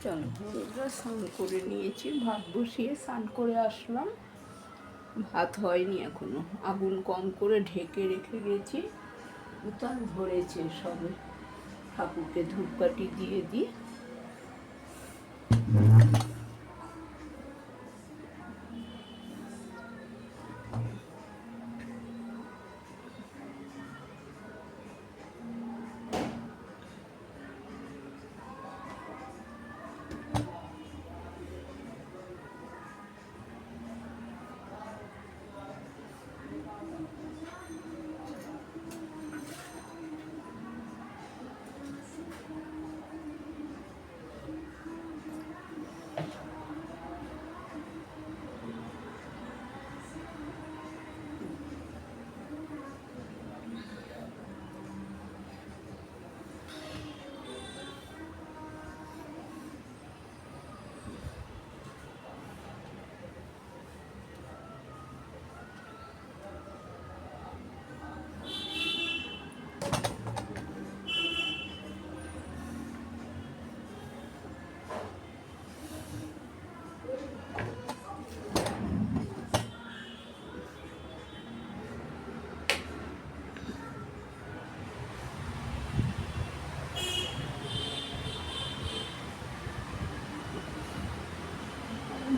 চলো বন্ধুরা, স্নান করে নিয়েছি, ভাত বসিয়ে স্নান করে আসলাম। ভাত হয়নি এখনো, আগুন কম করে ঢেকে রেখে গেছি। উতান ধরেছে সবে, ঠাকুরকে ধূপকাঠি দিয়ে দিই।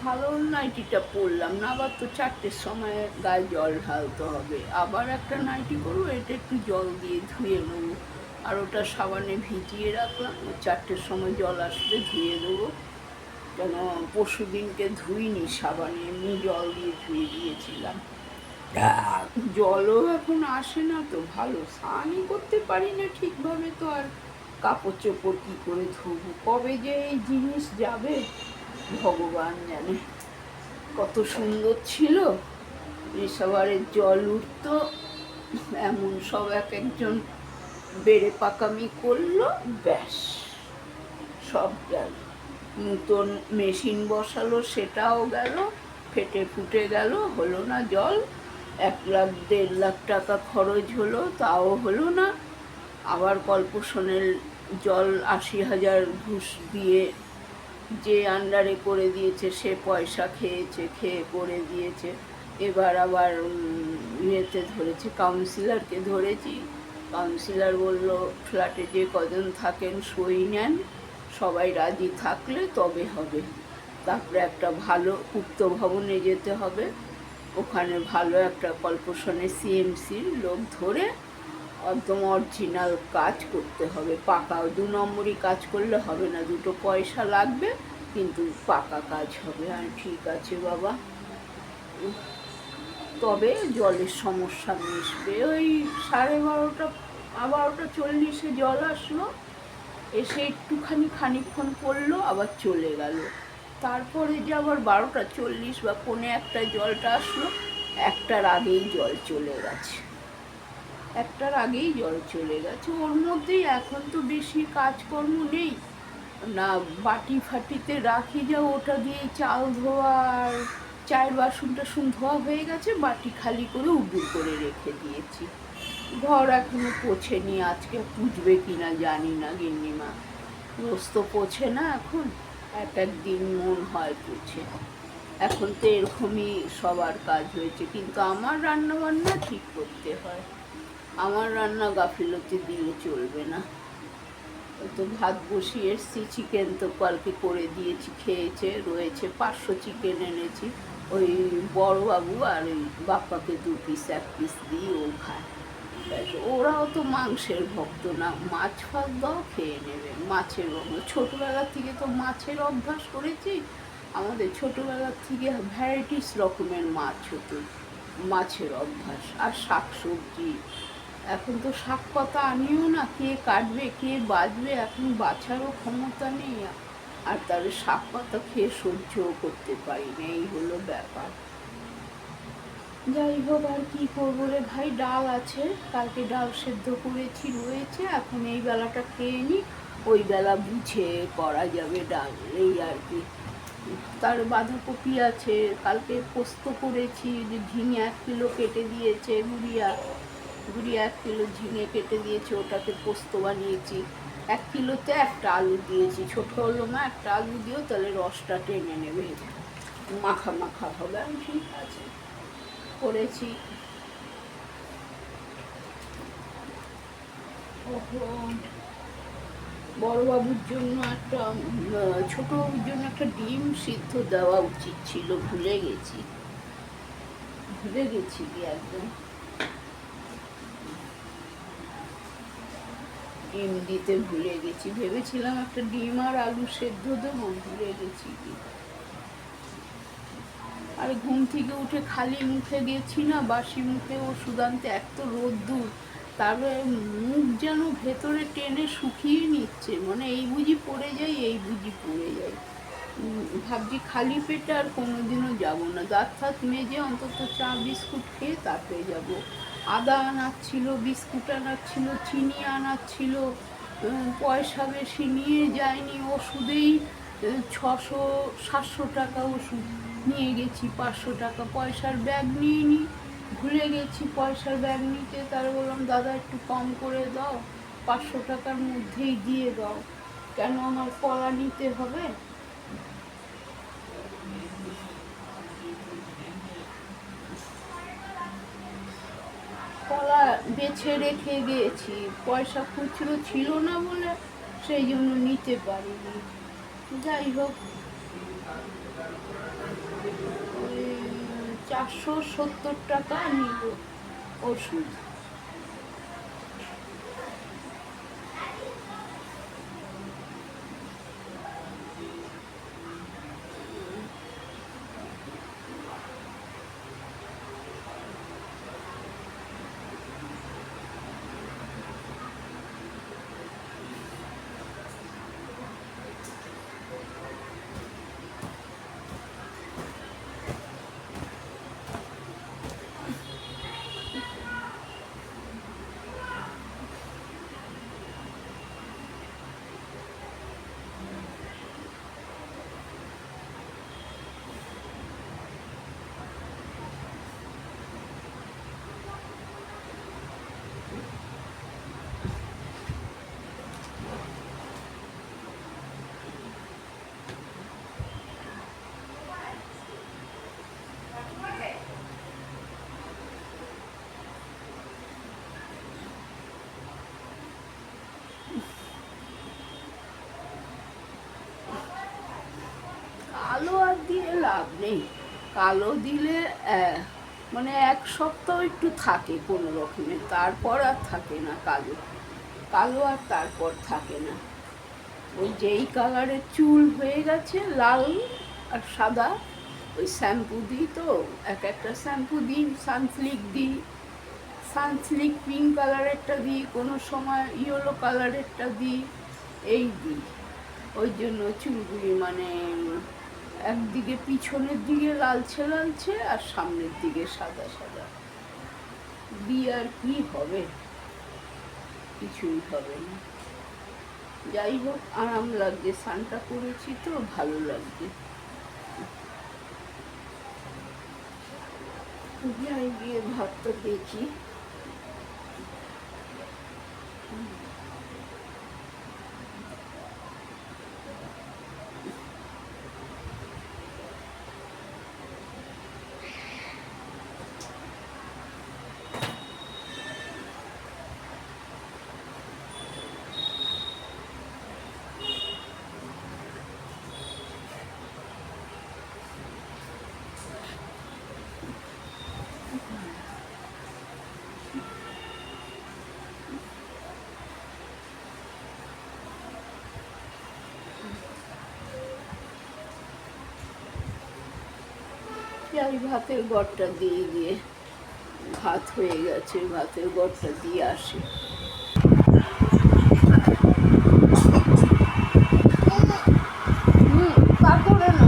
ভালো নাইটিটা পরলাম না, আবার তো 4টের সময় গায়ে জল ঢালতে হবে। আবার একটা নাইটি করবো, এটা একটু জল দিয়ে ধুয়ে নেবো। আর ওটা সাবানে ভিজিয়ে রাখলাম, 4টের সময় জল আসলে ধুয়ে দেবো। কেন পরশু দিনকে ধুইনি সাবানে, এমনি জল দিয়ে ধুয়ে দিয়েছিলাম। জলও এখন আসে না তো, ভালো স্নানই করতে পারি না ঠিকভাবে, তো আর কাপড় চোপড় কী করে ধুবো? কবে যে এই জিনিস যাবে ভগবান জানে। কত সুন্দর ছিল, রিসাভারের জল উঠতো, এমন সব এক একজন বেড়ে পাকামি করলো, ব্যাস সব গেল। নতুন মেশিন বসালো, সেটাও গেল, ফেটে ফুটে গেল, হলো না জল। 1 লাখ 1.5 লাখ টাকা খরচ হলো, তাও হলো না। আবার কর্পোরেশনের জল 80,000 ঘুষ দিয়ে যে আন্ডারে করে দিয়েছে, সে পয়সা খেয়েছে, খেয়ে করে দিয়েছে। এবার আবার ইয়েতে ধরেছি, কাউন্সিলরকে ধরেছি। কাউন্সিলর বলল ফ্ল্যাটে যে কজন থাকেন সই নেন, সবাই রাজি থাকলে তবে হবে। তারপরে একটা ভালো উক্ত ভবনে যেতে হবে, ওখানে ভালো একটা কর্পোরেশনের সিএমসির লোক ধরে একদম অরিজিনাল কাজ করতে হবে। পাকা 2 নম্বরই কাজ করলে হবে না, দুটো পয়সা লাগবে, কিন্তু পাকা কাজ হবে। আর ঠিক আছে বাবা, তবে জলের সমস্যা মিশবে। ওই 12:30 12:40 জল আসলো, এসে একটুখানি খানিকক্ষণ পড়লো, আবার চলে গেল। তারপরে যে আবার 12:40 বা 1:45 জলটা আসলো, 1টার আগেই জল চলে গেছে। 1টার আগেই জল চলে গেছে। ওর মধ্যেই এখন তো বেশি কাজকর্ম নেই না, বাটি ফাটিতে রাখি যা, ওটা দিয়েই চাল ধোয়া আর চায়ের বাসন টাসন ধোয়া হয়ে গেছে, বাটি খালি করে উবুর করে রেখে দিয়েছি। ঘর এখনো পোছেনি, আজকে পুছবে কিনা জানি না গিন্নিমা। রোজ তো পোছে না এখন, এক একদিন মন হয় পোছে। এখন তো এরকমই সবার কাজ হয়েছে, কিন্তু আমার রান্না বান্না ঠিক করতে হয়। আমার রান্না গাফিলতি দিয়ে চলবে না। তো ভাত বসিয়ে এসছি, চিকেন তো কালকে করে দিয়েছি, খেয়েছে, রয়েছে। 500 চিকেন এনেছি, ওই বড়বাবু আর ওই বাপ্পাকে 2 পিস 1 পিস দিই, ও খায়। ওরাও তো মাংসের ভক্ত না, মাছ ফাছ দাও খেয়ে নেবে। মাছের ছোটোবেলার থেকে তো মাছের অভ্যাস করেছি। আমাদের ছোটোবেলার থেকে ভ্যারাইটিস রকমের মাছ হতো, মাছের অভ্যাস। আর শাক সবজি, এখন তো শাক পাতা আনিও না, কে কাটবে কে বাছবে, এখন বাছারও ক্ষমতা নেই। আর তার শাক পাতা খেয়ে সহ্যও করতে পারি না, এই হলো ব্যাপার। যাই হোক, আর কি করবো রে ভাই, ডাল আছে, কালকে ডাল সেদ্ধ করেছি, রয়েছে। এখন এই বেলাটা খেয়ে নিই, ওই বেলা বুঝে করা যাবে ডাল, এই আর কি। তার বাঁধাকপি আছে, কালকে পোস্ত করেছি, যে ঝিঙে 1 কিলো কেটে দিয়েছে গুড়িয়া, 1 কিলো ঝিঙে কেটে দিয়েছে, ওটাকে পোস্ত বানিয়েছি। 1 কিলোতে একটা আলু দিয়েছি, ছোট হলো মা একটা আলু দিও তাহলে রসটা টেনে নেবে, মাখা মাখা হবে। আমি ঠিক আছে করেছি। বড়বাবুর জন্য একটা ছোট বাবুর জন্য একটা ডিম সিদ্ধ দেওয়া উচিত ছিল, ভুলে গেছি কি একদম। ডিম দিতে ভুলে গেছি, ভেবেছিলাম একটা ডিম আর আলু সেদ্ধ দেবো, ভুলে গেছি কি। আর ঘুম থেকে উঠে খালি মুখে গেছি না, বাসি মুখে ওষুধ আনতে, এত রোদ্দুর, তারপরে মুখ যেন ভেতরে টেনে শুকিয়ে নিচ্ছে, মানে এই বুঝি পড়ে যাই, এই বুঝি পড়ে যাই। ভাবছি খালি পেটে আর কোনোদিনও যাবো না, দাঁত ফাত মেজে অন্তত চা বিস্কুট খেয়ে তারপরে যাবো। আদা আনার ছিল, বিস্কুট আনার ছিল, চিনি আনার ছিল, পয়সা বেশি নিয়ে যায়নি, ওষুধেই 600-700 টাকা ওষুধ নিয়ে গেছি, 500 টাকা পয়সার ব্যাগ নিয়ে নিই, ভুলে গেছি পয়সার ব্যাগ নিতে। তার বললাম দাদা একটু কম করে দাও, 500 টাকার মধ্যেই দিয়ে দাও, কেন আমার কলা নিতে হবে। কলা বেছে রেখে গিয়েছি, পয়সা খুচরো ছিল না বলে সেই জন্য নিতে পারিনি। যাই হোক, 470 টাকা নিল ওষুধ। কালো আর দিয়ে লাভ নেই, কালো দিলে মানে 1 সপ্তাহ একটু থাকে কোনো রকমের, তারপর আর থাকে না কালো, কালো আর তারপর থাকে না। ওই যেই কালারের চুল হয়ে গেছে লাল আর সাদা, ওই শ্যাম্পু দিই, তো একটা শ্যাম্পু দিই, সানসিল্ক দিই, সানসিল্ক পিঙ্ক কালারেরটা দিই, কোনো সময় ইয়েলো কালারেরটা দিই, এই দিই। ওই জন্য চুলগুলি মানে একদিকে পিছনের দিকে লালচে লালচে আর সামনের দিকে সাদা সাদা দিয়ে আর কি হবে, কিছুই হবে না। যাই হোক, আরাম লাগছে, স্নানটা করেছি তো ভালো লাগছে। যাই গিয়ে ভাতটা দেখি। যাই ভাতের গড়টা দিয়ে গিয়ে, ভাত হয়ে গেছে, ভাতের গড়টা দিয়ে আসি। পাথরে না,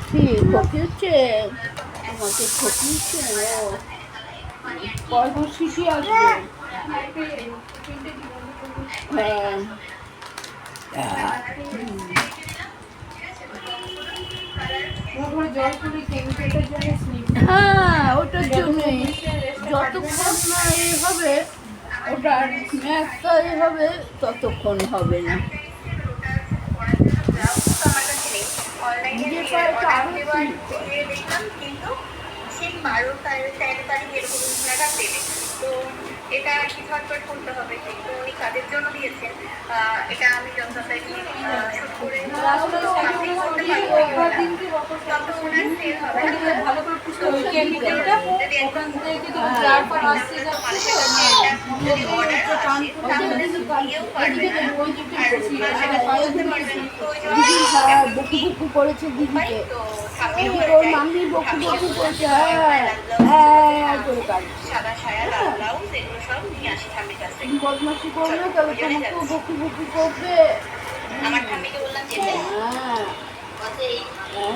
কি ক্ষতি হচ্ছে, আমাকে ক্ষতি হচ্ছে। কয় মাস শিশি আসবে? হ্যাঁ, হ্যাঁ, ওটার জন্যই যতক্ষণ না এ হবে, ওটার ম্যাথটা এ হবে, ততক্ষণ হবে না। নিজের পায়ে তো আরো স্লিপ করে। ঠিক 12-13 তারিখ এরকম নাগাদ দেবে। তো এটা আর কি ঝটপট করতে হবে, তো উনি কাদের জন্য দিয়েছেন এটা আমি যথাযথ শুট করে তত ওনার সেল হবে না। ভালো করে পুষতে হবে ওখান থেকে তো যার আসছে যাচ্ছে যদি অর্ডার আসে তাহলে তো দিয়েও পারবে না, আর সেটা বলতে পারবে না। তো ওই জন্য বকু বকু করেছে দিদিকে, তো ঠাকুর ওর মাম্মি বকু বকু করেছে, হ্যাঁ করে কাটছে। সাদা সায়া লাল ব্লাউজ এগুলো সব নিয়ে আসি ঠাম্মির কাছ থেকে। বদমাসি করবে তবে তোমাকেও বকু বকু করবে। আমার ঠাম্মিকে বললাম যেতে, হ্যাঁ বলছে এই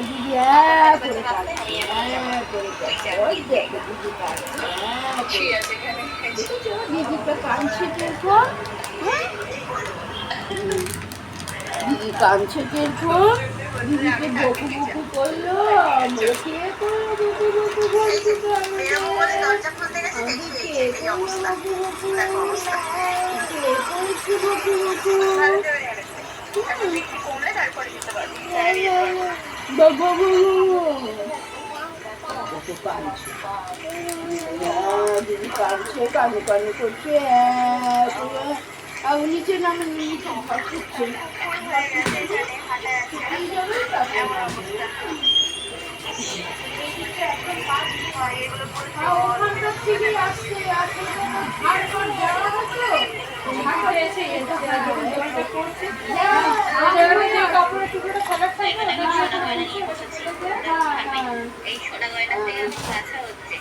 দিদি হ্যাঁ করে কাটছে, হ্যাঁ করে কাটছে, ওই দেখো দিদি কাটছে, হ্যাঁ ঠিক আছে এখানে দেখেছো দিদিটা কাঁদছে কিরকম, হ্যাঁ দিদি কাঁদছে কিরকম, দিদিকে বকু বকু করলো, আমরা কে করলো বকু বকু বলছি তো এরকম বলে দরজা খুলতে গেছে আমি দেখি কে এই করলো অবস্থা, বকু বকু, দেখো অবস্থা। কে করেছে বকু বকু, ভালো করে গেছে, এখন বিক্রি কমলে তারপরে দিতে পারবি। বাবা কত কাঁদছে, দিদি কাঁদছে, কানে কানে করছে, আর নিচে নামে নিচে ঘর করছে, শুকিয়ে যাবে তারপর ওখানকার থেকে আসছে, আর ঘাট ঘর যাওয়া হতো, ঘাট হয়েছে এটা করছে, কাপড়ের টুকরোটা খারাপ থাকে না, এই সোনা গয়না থেকে আমি কাছা হচ্ছে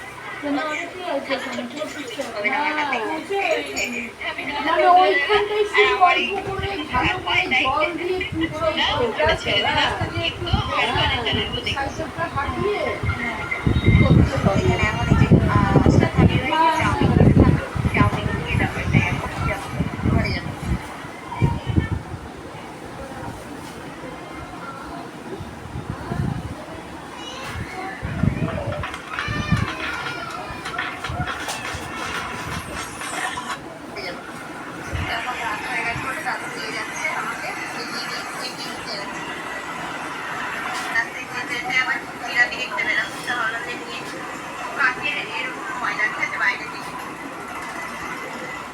মানে ওইখানটাই শুধু অল্প করে ভালো করে জল দিয়ে পুছে সাইকেলটা হাঁটিয়ে করতে হবে।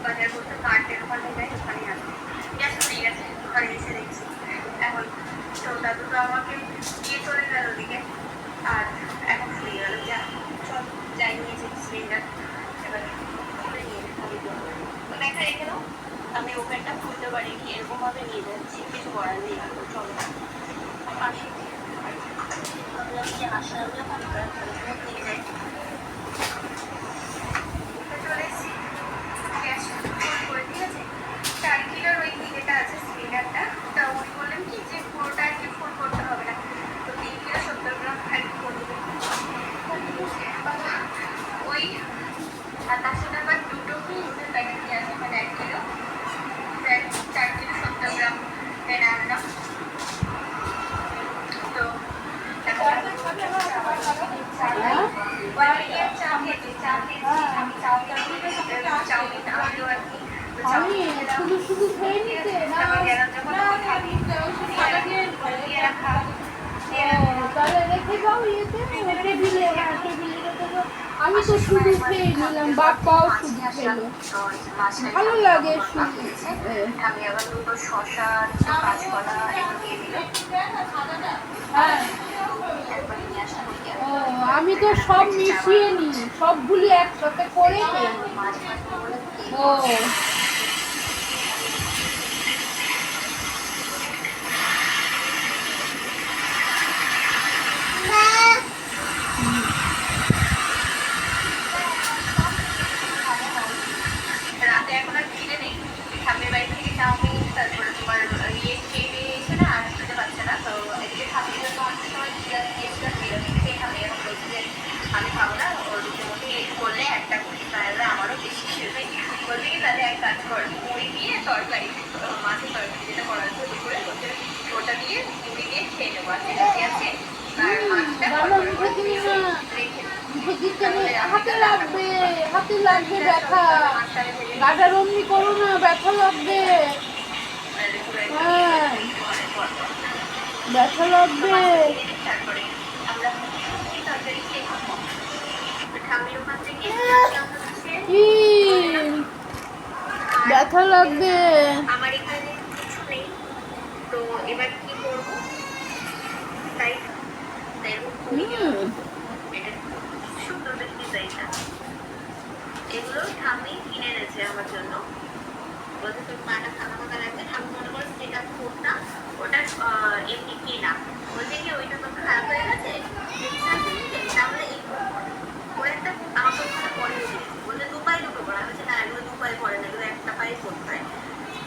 বাজার করতে পার্কের ওখানে যাই, ওখানে আসি গ্যাস হয়ে গেছে, ওখানে এসে দেখছি এখন। তো দাদু তো আমাকে দিয়ে চলে গেল ওদিকে, আর এখন ফুরিয়ে গেল, যা চল যাই নিয়েছে সিলিন্ডার, এবার খুলে নিয়ে তো দেখা রেখে দাও, আমি ওখানটা খুলতে পারি কি এরকম ভাবে নিয়ে যাচ্ছি, কিছু করার নেই। চলো আসি, ভাবলাম যে আসলাম যখন নিয়ে যাই, চলে এসেছি গ্যাস ফুল করে, ঠিক আছে। 4 কিলোর ওই যেটা আছে সিলিন্ডারটা, ওটা উনি বললেন কি যে পুরোটা আর কি ফুল করতে হবে না, তো 3 কিলো 70 গ্রাম আর কি করে দেবে। ওই আর তার সাথে আবার দুটো দুধের প্যাকেট নিয়ে আসে, মানে 1 কিলো 4 কিলো 70 গ্রাম এনে আনলাম। তো আমি শুধু শুধু খেয়ে নিতে না, তাহলে রেখে দাও ইয়েতে টেবিলে, টেবিলে রেখে দাও। আমি তো শুধু খেয়ে নিলাম, বাপ্পাও শুধু খেলো, ভালো লাগে শুধু। আমি আবার দুটো শশা কাঁচকলা এগুলো দিয়ে দিলাম, ও আমি তো সব মিশিয়ে নিই, সবগুলি একসাথে করে নিই। ও রাতে এখন আর খিদে নেই, ঠাম্মির বাড়ি থেকে চাউমিন, তারপরে তোমার ইয়ে খেয়ে এসে না আর খেতে পারছে না, তো এদিকে ঠাম্মির জন্য অনেক সময় দিয়েছিলাম, বিরিয়ানি খেয়ে ঠাম্মি এখন বলছি যে আমি খাবো না, ওর রুটির মধ্যে করলে একটা খুশি তাহলে আমারও বেশি খেলবে, বলতে কি তাহলে এক কাজ কর, মুড়ি দিয়ে তরকারি, মাছের তরকারি যেটা করা হচ্ছে দুপুরে, ওটা দিয়ে মুড়ি দিয়ে খেয়ে নেবো, আর যেটা আছে আর মাছ রাখিনি না, হাতে লাগবে, হাতে লাগবে ব্যথা, গাটার অমনি করো না, ব্যথা লাগবে। হ্যাঁ ব্যথা লাগবে। তারপরে আমরা তরকারি খেয়ে ঠাম্মির ওখান থেকে কি ব্যথা লাগবে? আমার এখানে কিছু নেই, তো এবার কি করবো, তাই তাই এটা সুন্দর ডিজাইনটা, এগুলো ঠাম্মি কিনে এনেছে আমার জন্য। বলতে তোর পাটা ফাঁকা ফাঁকা লাগছে, ঠাম্মি মনে করে সেটা ফোনটা ওটা এমনি কেনা, বলছে কি ওইটা তো খারাপ হয়ে গেছে, তাহলে এই ওর একটা আমাকে ওখানে পরে বলছে দু পায়ে দুটো করা হয়েছে, না এগুলো দু পায়ে পরে না, এগুলো একটা পায়ে করতে হয়।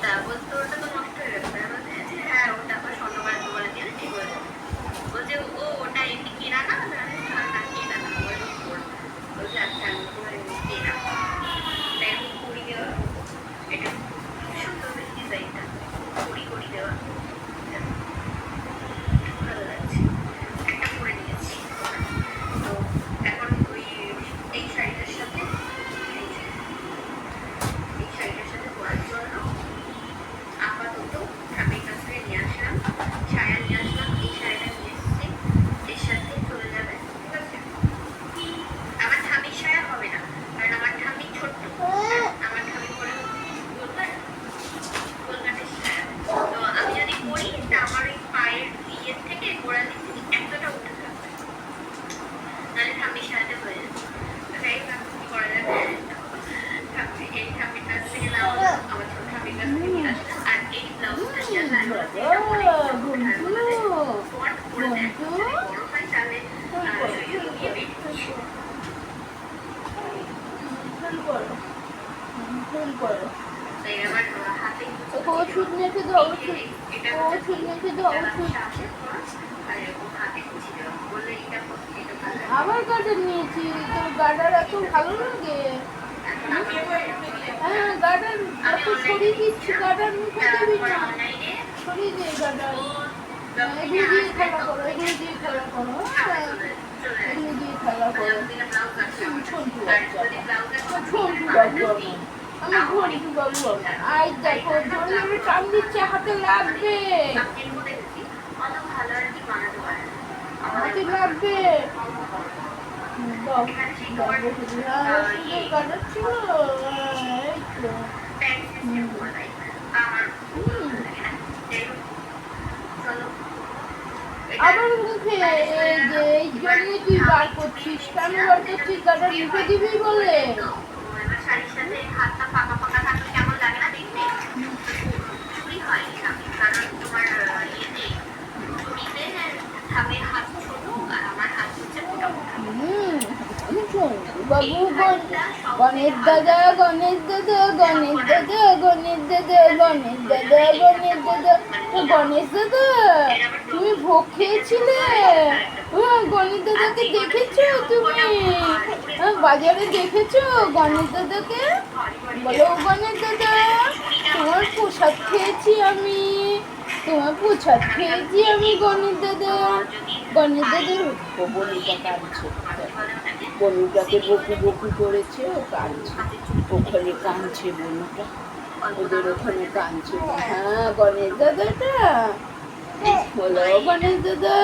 তা বলছে ওটা তো নষ্ট হয়ে গেছে, বলছে হ্যাঁ ওটা আবার স্বর্ণবার বলে দিয়ে ঠিক হয়ে যাবে। বলছে ও ওটা এমনি কেনা না, না কেনা না, বলছে আচ্ছা আমি তোমার এমনি কেনা, তাই আমি কুড়ি দেওয়া, এটা সুন্দর ডিজাইনটা, কুড়ি দেওয়া ভালো লাগছে, একটা পরে নিয়েছি। তো এখন ওই এই শাড়িটার সাথে এই শাড়িটার সাথে পরার জন্য আপাতত ঠাকুরের কাছ থেকে নিয়ে আসলাম, ছায়া নিয়ে আসলাম, এই শাড়িটা নিয়ে এসেছি, এর সাথে চলে যাবে, ঠিক আছে। আমার ঠামির ছায়া হবে না, কারণ আমার ঠামি ছোট্ট, আমার ঠামি পরে কলকাতার ছায়া, তো আমি যদি পরি তা আমার ওই পায়ের ইয়ের থেকে গোড়ার দিক থেকে এতটা উঠে থাকবে, নাহলে ঠামির ছায়াটা হয়ে যাবে। তাই কি করা যাবে, এই ঠামির কাছ থেকে না আমার ছোট ঠামির কাছ থেকে নিয়ে আসলাম, আর এই ব্লাউজটা নিয়ে আসলাম, বড় হয় তাহলে তাই আমার হাতে ওষুধ মেখে দাও, ওষুধ ওষুধ মেখে দাও, ওষুধ। আবার গার্ডার নিয়েছি, তোর গার্ডার এত ভালো লাগে? হ্যাঁ গার্ডার এত সরিয়ে দিচ্ছি, গার্ডার মুখে দিবি না, সরিয়ে দে গার্ডার। এগুলো দিয়ে খেলা করো, এগুলো দিয়ে খেলা করো, হ্যাঁ এগুলো দিয়ে খেলা করো। ঝন্টু বাচ্চা, ঝন্টু বাবু আমার, ঝন্টু বাবু আমার। আই দেখো জোরে জোরে টান দিচ্ছে, হাতে লাগবে, হাতে লাগবে। গার্ডার ছিল, এই তো আবার মুখে এই যে এই জন্যই তুই বার করছিস, কেন বার করছিস? গার্ডার মুখে দিবি বলে। শাড়ির সাথে হাতটা ফাঁকা ফাঁকা থাকলে কেমন লাগে না দেখতে, চুরি হয় কারণ তোমার ইয়েতে চুরিতে ঠামের হাত ছোট আর আমার হাত হচ্ছে বাবু গণেশ দাদা, গণেশ দাদা, গণেশ দাদা, গণেশ দাদা, গণেশ দাদা, গণেশ দাদা, গণেশ দাদা তুমি ভোগ খেয়েছিলে? গণেশ দাদাকে দেখেছো তুমি? বাজারে দেখেছো গণেশ দাদাকে? বলো গণেশ দাদা তোমার প্রসাদ খেয়েছি আমি, তোমার প্রসাদ খেয়েছি আমি গণেশ দাদা। গণেশ দাদার বনিটা কাঁদছে, বনুটাকে বকু বকু করেছে, ও কাঁদছে, ওখানে কাঁদছে বনুটা, ওদের ওখানে কাঁদছে। হ্যাঁ গণেশ দাদাটা বলো, গণেশ দাদা,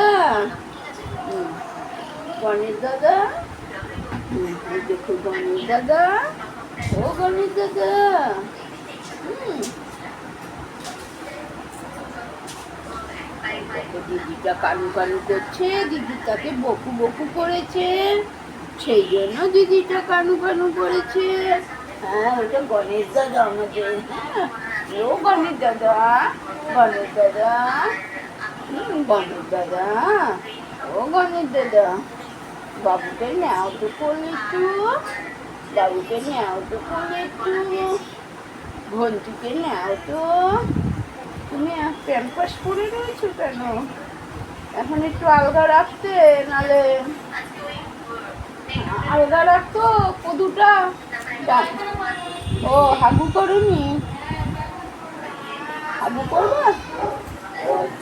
গণেশ দাদা, দেখো গণেশ দাদা, ও গণেশ দাদা। দিদিটা কানু কানু করছে, দিদি তাকে বকু বকু করেছে, সেই জন্য দিদিটা কানু কানু করেছে। হ্যাঁ ওটা গণেশ দাদা আমাদের, হ্যাঁ ও গণেশ দাদা, গণেশ দাদা, গণেশ দাদা, ও গণেশ দাদা। বাবুকে নেও তো করলে একটু, বাবুকে নেও তো করলে একটু, ঘন্টুকে নেও তো। তুমি প্যাম্পাস পরে রয়েছো কেন? এখন একটু আলগা রাখতে, নালে আলগা রাখতো কদুটা। ও হাগু করুনি, হাগু করবা?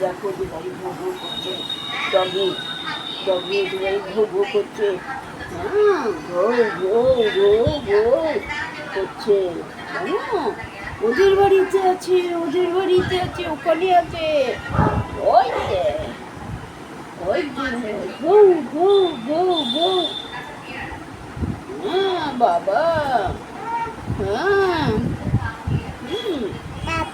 দেখো দিদি করছে ডগি, ডগি একেবারে ঘো ঘো করছে। হ্যাঁ, ঘো ঘো ঘো ঘো করছে। জানো, ওদের বাড়িতে আছে, ওদের বাড়িতে আছে, ওখানে আছে। ওই যে, ওই যে, ঘো ঘো ঘো ঘো। হ্যাঁ বাবা, হ্যাঁ, হুম, হ্যাঁ,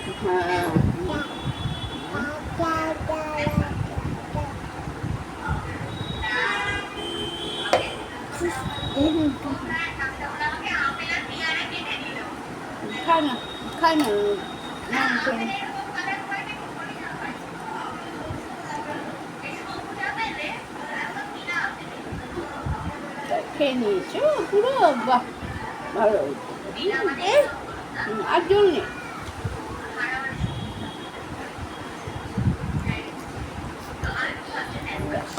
খায় না, খায় না, নাম করে। খেয়ে নিয়েছো পুরো? বাহ, ভালো হয়েছে। আর জল নেই।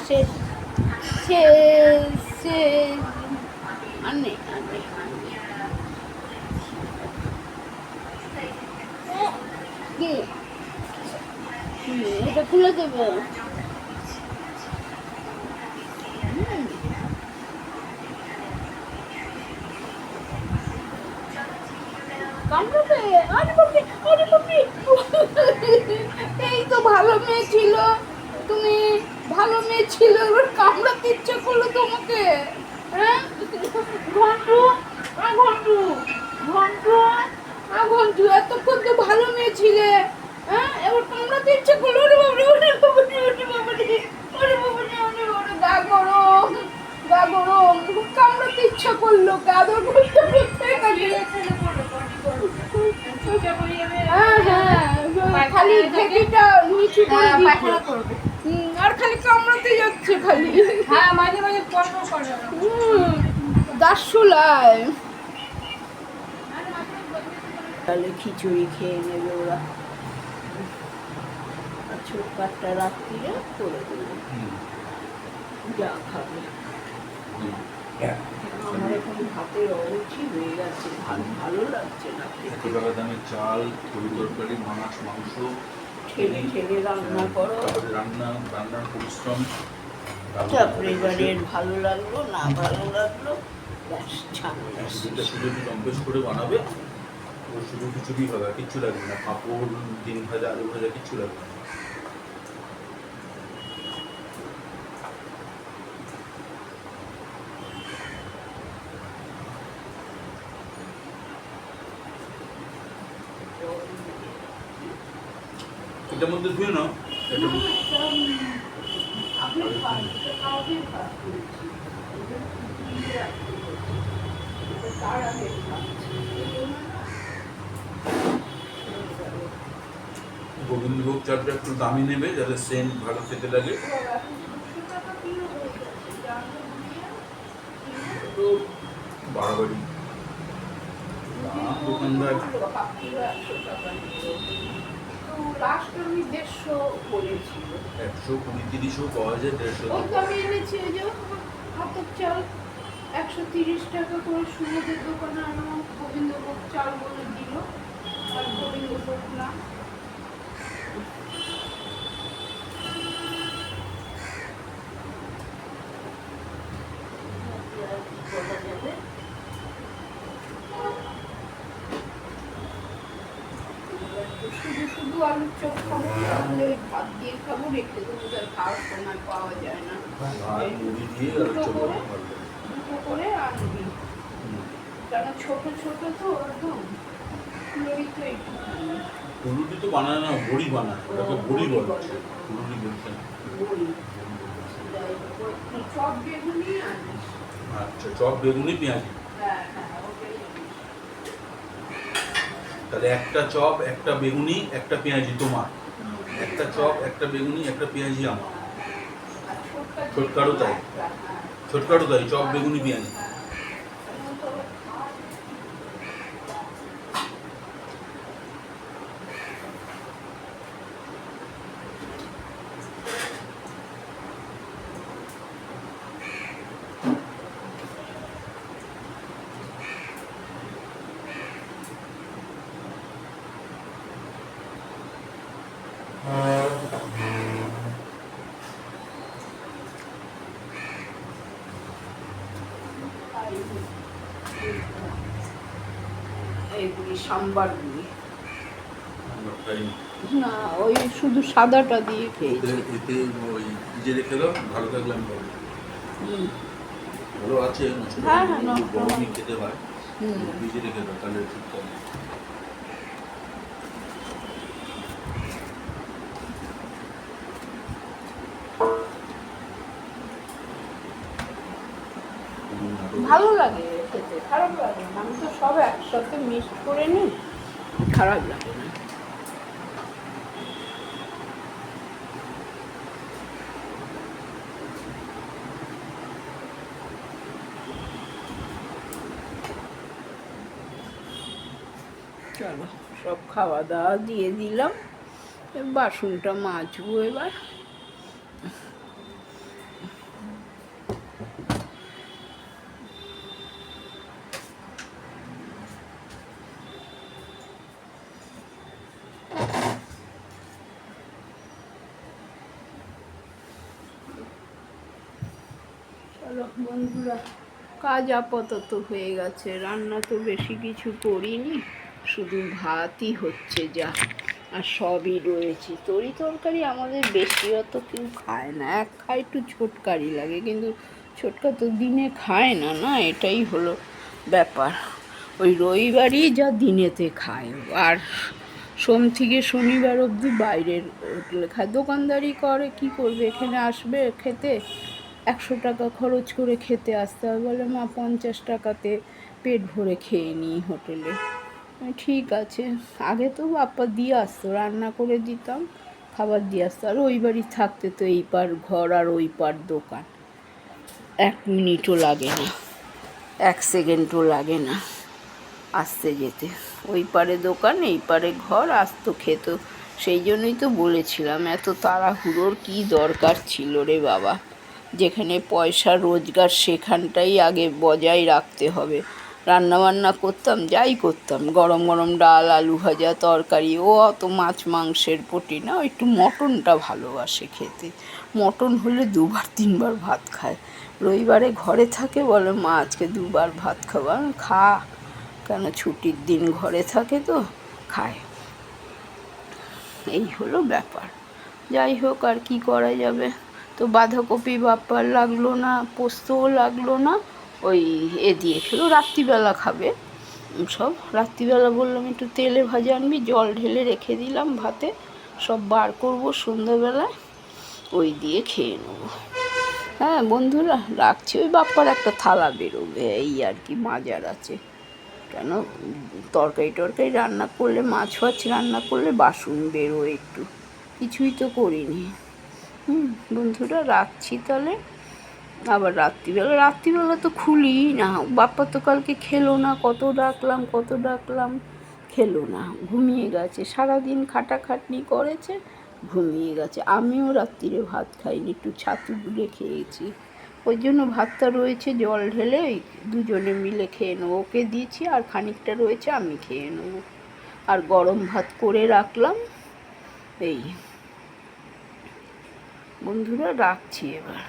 শেষ শেষ শেষ। আর নেই, আর নেই, আর নেই। কি? এটা খুলে দেবে। কামড়াবে? আরে বাপরে, আরে বাপরে। এই তো ভালো মেয়ে ছিল, তুমি ভালো মেয়ে ছিল, এবার কামড়াতে ইচ্ছে করলো তোমাকে? হ্যাঁ ঘন্টু, ঘন্টু, ঘন্টু, ঘন্টু, এতক্ষণ তো ভালো মেয়ে ছিলে। হ্যাঁ, এবার কামড়াতে ইচ্ছে করলো? ওরে বাপরে, ওরে বাপরে, ওরে বাপরে, ওরে বাপরে, ওরে বাপরে, গা গরম, গা গরম, কামড়াতে ইচ্ছা করলো, আদর করতে করতে হ্যাঁ হ্যাঁ, খালি ঢেকিটা নিচু করে দিচ্ছে। আর খালি কামড়াতে যাচ্ছে খালি। হ্যাঁ, মাঝে মাঝে কষ্ট করে। দাসুলায় তাহলে খিচুড়ি খেয়ে নেবে ওরা। ছোট্টা রাত্রিরে করে দেবে, যা খাবে। আমার এখন ভাতের অরুচি হয়ে গেছে, ভালো লাগছে না। এত টাকা দামের চাল, তরি তরকারি, মাছ, মাংস ঠেলে ঠেলে রান্না করো। তারপরে রান্নার পরিশ্রম। তারপরে এবারে ভালো লাগলো না ভালো লাগলো, ব্যাস ঝামেলা খিচুড়িটা শুধু একটু কম্পোজ করে বানাবে, ও শুধু খিচুড়ি হবে, আর কিচ্ছু লাগবে না। পাঁপড়, ডিম ভাজা, আলু ভাজা কিচ্ছু লাগবে না। এটার মধ্যে ধুয়ে নাও। এটা গোবিন্দভোগ চালটা একটু দামি নেবে, যাতে সেন্ট ভালো খেতে লাগে। তো বাড়াবাড়ি দোকানদার লাস্ট আমি 150 বলেছিল। 120-30ও পাওয়া যায়, 150 ওই তো আমি এনেছি, এই যে হাতের চাল 130 টাকা করে সুবোধের দোকানে আমার গোবিন্দভোগ চাল বলে দিল, আর গোবিন্দভোগ না। শুধু শুধু আলুর চপ খাবো, তাহলে ওই ভাত দিয়ে খাবো, রেখে দেবো, তার খাওয়ার সময় পাওয়া যায় না। ভাত মুড়ি দিয়ে আর দুটো চলো করে, দুটো করে আনবি, কারণ ছোট ছোট তো একদম। ফুলরি তো একটুখানি, ফুলুরি তো বানায় না, বড়ি বানায়, ওটাকে বড়ি বলছে, ফুলুরি বলছে না। বড়ি। তুই চপ বেগুনি আনিস। আচ্ছা, চপ, বেগুনি, পেঁয়াজি। হ্যাঁ হ্যাঁ, ওটাই। তাহলে একটা চপ, একটা বেগুনি, একটা পেঁয়াজি তোমার, একটা চপ, একটা বেগুনি, একটা পেঁয়াজি আমার। আর ছোটকারও তাই, ছোটকারও তাই, চপ, বেগুনি, পেঁয়াজি। এইগুলি সাম্বারগুলি আমরা খাইনি। না, ওই শুধু সাদাটা দিয়ে এতে খেয়েছি। এতে ওই ফ্রিজে রেখে দাও, ভালো থাকলে আমি পাবো। হুম, ভালো আছে, নষ্ট হ্যাঁ, হয়নি, হ্যাঁ, নষ্ট গরমই হয়নি। খেতে হয়। হুম। ফ্রিজে রেখে দাও, তাহলে ঠিক থাকে। ভালো লাগে খেতে, খারাপ লাগে না। আমি তো সব একসাথে মিক্সড করে নিই, খারাপ লাগে না। চলো, সব খাওয়া দাওয়া দিয়ে দিলাম, বাসনটা মাজবো এবার। চলো বন্ধুরা, কাজ আপাতত হয়ে গেছে। রান্না তো বেশি কিছু করিনি, শুধু ভাতই হচ্ছে যা, আর সবই রয়েছে। তরি তরকারি আমাদের বেশি অত কেউ খায় না, এক খায় একটু ছোটকারি লাগে, কিন্তু ছোটকা তো দিনে খায় না, না এটাই হলো ব্যাপার। ওই রবিবারই যা দিনেতে খায়, আর সোম থেকে শনিবার অবধি বাইরের হোটেলে খায়। দোকানদারি করে, কি করবে, এখানে আসবে খেতে, 100 টাকা খরচ করে খেতে আসতে হবে। বলে মা 50 টাকাতে পেট ভরে খেয়ে নিই হোটেলে। ঠিক আছে। আগে তো বাপ্পা দিয়ে আসতো, রান্না করে দিতাম, খাবার দিয়ে আসতো। আর ওই বাড়ি থাকতে তো এই পার ঘর আর ওই পার দোকান, 1 মিনিটও লাগে না, 1 সেকেন্ডও লাগে না আসতে যেতে। ওই পারে দোকান, এই পারে ঘর, আসতো খেত। সেই জন্যই তো বলেছিলাম, এত তাড়াহুড়োর কী দরকার ছিল রে বাবা। যেখানে পয়সা রোজগার সেখানটাই আগে বজায় রাখতে হবে। রান্নাবান্না করতাম, যাই করতাম, গরম গরম ডাল, আলু ভাজা, তরকারি। ও অত মাছ মাংসের পটি না, একটু মটনটা ভালোবাসে খেতে। মটন হলে 2-3 বার ভাত খায়। রবিবারে ঘরে থাকে, বলে মা আজকে 2 বার ভাত খাবো। আমি খা, কেন ছুটির দিন ঘরে থাকে তো খায়। এই হলো ব্যাপার। যাই হোক, আর কি করা যাবে। তো বাঁধাকপি বাপ্পার লাগলো না, পোস্তও লাগলো না, ওই দিয়ে খেলো। রাত্রিবেলা খাবে সব। রাত্রিবেলা বললাম একটু তেলে ভাজা আনবি, জল ঢেলে রেখে দিলাম ভাতে, সব বার করবো সন্ধ্যাবেলায়, ওই দিয়ে খেয়ে নেবো। হ্যাঁ বন্ধুরা, রাখছি। ওই বাপ্পার একটা থালা বেরোবে, এই আর কি, মাজার আছে। কেন, তরকারি টরকারি রান্না করলে, মাছ ফাছ রান্না করলে বাসন বেরোয় একটু, কিছুই তো করিনি। বন্ধুরা, রাখছি তাহলে। আবার রাত্রিবেলা তো খুলি না। বাপ্পা তো কালকে খেলো না, কত ডাকলাম, খেলো না, ঘুমিয়ে গেছে। সারাদিন খাটাখাটনি করেছে, ঘুমিয়ে গেছে। আমিও রাত্রিরে ভাত খাইনি, একটু ছাতু গুলে খেয়েছি। ওই জন্য ভাতটা রয়েছে, জল ঢেলে ওই দুজনে মিলে খেয়ে নেবো। ওকে দিয়েছি, আর খানিকটা রয়েছে, আমি খেয়ে নেবো। আর গরম ভাত করে রাখলাম। এই বন্ধুরা, রাখছি এবার।